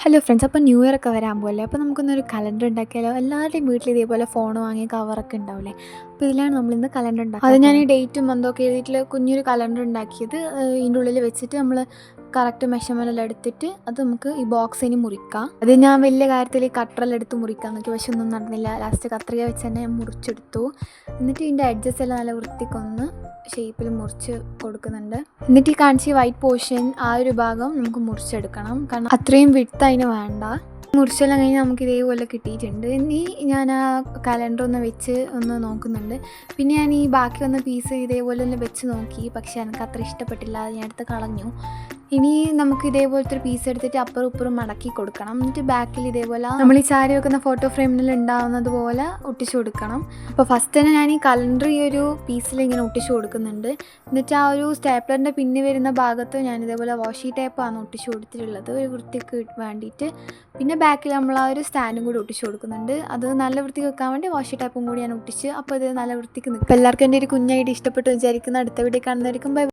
Hello friends, അപ്പോൾ new year ഒക്കെ വരാൻ പോകല്ലേ. അപ്പോൾ നമുക്കൊന്നൊരു കലണ്ടർ ഉണ്ടാക്കിയാലോ? എല്ലാവരുടെയും വീട്ടിൽ ഇതേപോലെ ഫോൺ വാങ്ങി കവറൊക്കെ ഉണ്ടാവില്ലേ. അപ്പോൾ ഇതിലാണ് നമ്മളിന്ന് കലണ്ടർ ഉണ്ടാക്കുക. അത് ഞാൻ ഈ ഡേറ്റും മന്തൊക്കെ എഴുതിയിട്ട് കുഞ്ഞൊരു കലണ്ടർ ഉണ്ടാക്കിയത് ഇതിൻ്റെ ഉള്ളിൽ വെച്ചിട്ട് നമ്മൾ കറക്റ്റ് മെഷർമെൻ്റെല്ലാം എടുത്തിട്ട് അത് നമുക്ക് ഈ ബോക്സിന് മുറിക്കാം. അത് ഞാൻ വലിയ കാര്യത്തിൽ ഈ കട്ടറെല്ലാം എടുത്ത് മുറിക്കാൻ നോക്കി, പക്ഷെ ഒന്നും നടന്നില്ല. ലാസ്റ്റ് കത്രിക വെച്ച് തന്നെ ഞാൻ മുറിച്ചെടുത്തു. എന്നിട്ട് ഇതിൻ്റെ എഡ്ജസ് എല്ലാം നല്ല വൃത്തിക്കൊന്ന് ഷേപ്പിൽ മുറിച്ച് കൊടുക്കുന്നുണ്ട്. എന്നിട്ട് ഈ കാണിച്ച വൈറ്റ് പോർഷൻ ആ ഒരു ഭാഗം നമുക്ക് മുറിച്ചെടുക്കണം, കാരണം അത്രയും വിഡ്ത്ത് അതിന് വേണ്ട. മുറിച്ചെല്ലാം കഴിഞ്ഞ് നമുക്ക് ഇതേപോലെ കിട്ടിയിട്ടുണ്ട്. ഇനി ഞാൻ ആ കലണ്ടർ ഒന്ന് വെച്ച് ഒന്ന് നോക്കുന്നുണ്ട്. പിന്നെ ഞാൻ ഈ ബാക്കി വന്ന പീസ് ഇതേപോലെ ഒന്ന് വെച്ച് നോക്കി, പക്ഷേ എനിക്ക് അത്ര ഇഷ്ടപ്പെട്ടില്ല. അത് ഞാൻ എടുത്ത് കളഞ്ഞു. ഇനി നമുക്ക് ഇതേപോലത്തെ ഒരു പീസ് എടുത്തിട്ട് അപ്പുറം ഇപ്പുറം മടക്കി കൊടുക്കണം. എന്നിട്ട് ബാക്കിൽ ഇതേപോലെ നമ്മൾ ഈ സാരി വെക്കുന്ന ഫോട്ടോ ഫ്രെയിമിൽ ഉണ്ടാവുന്നത് പോലെ ഒട്ടിച്ചു കൊടുക്കണം. അപ്പോൾ ഫസ്റ്റ് തന്നെ ഞാൻ ഈ കലണ്ടർ ഈ ഒരു പീസിൽ ഇങ്ങനെ ഒട്ടിച്ചു കൊടുക്കുന്നുണ്ട്. എന്നിട്ട് ആ ഒരു സ്റ്റാപ്ലറിൻ്റെ പിന്നെ വരുന്ന ഭാഗത്ത് ഞാൻ ഇതേപോലെ വാഷി ടേപ്പാണ് ഒട്ടിച്ചു കൊടുത്തിട്ടുള്ളത്, ഒരു വൃത്തിക്ക് വേണ്ടിയിട്ട്. പിന്നെ ബാക്കിൽ നമ്മൾ ആ ഒരു സ്റ്റാൻഡും കൂടി ഒട്ടിച്ചു കൊടുക്കുന്നുണ്ട്. അത് നല്ല വൃത്തിക്ക് വെക്കാൻ വേണ്ടി വാഷി ടേപ്പും കൂടി ഞാൻ ഒട്ടിച്ച്. അപ്പോൾ ഇത് നല്ല വൃത്തിക്ക് നിൽക്കും. എല്ലാവർക്കും എൻ്റെ ഒരു കുഞ്ഞായിട്ട് ഇഷ്ടപ്പെട്ട് വിചാരിക്കുന്ന അടുത്ത വീഡിയോ കാണുന്നതായിരിക്കും. ബൈ.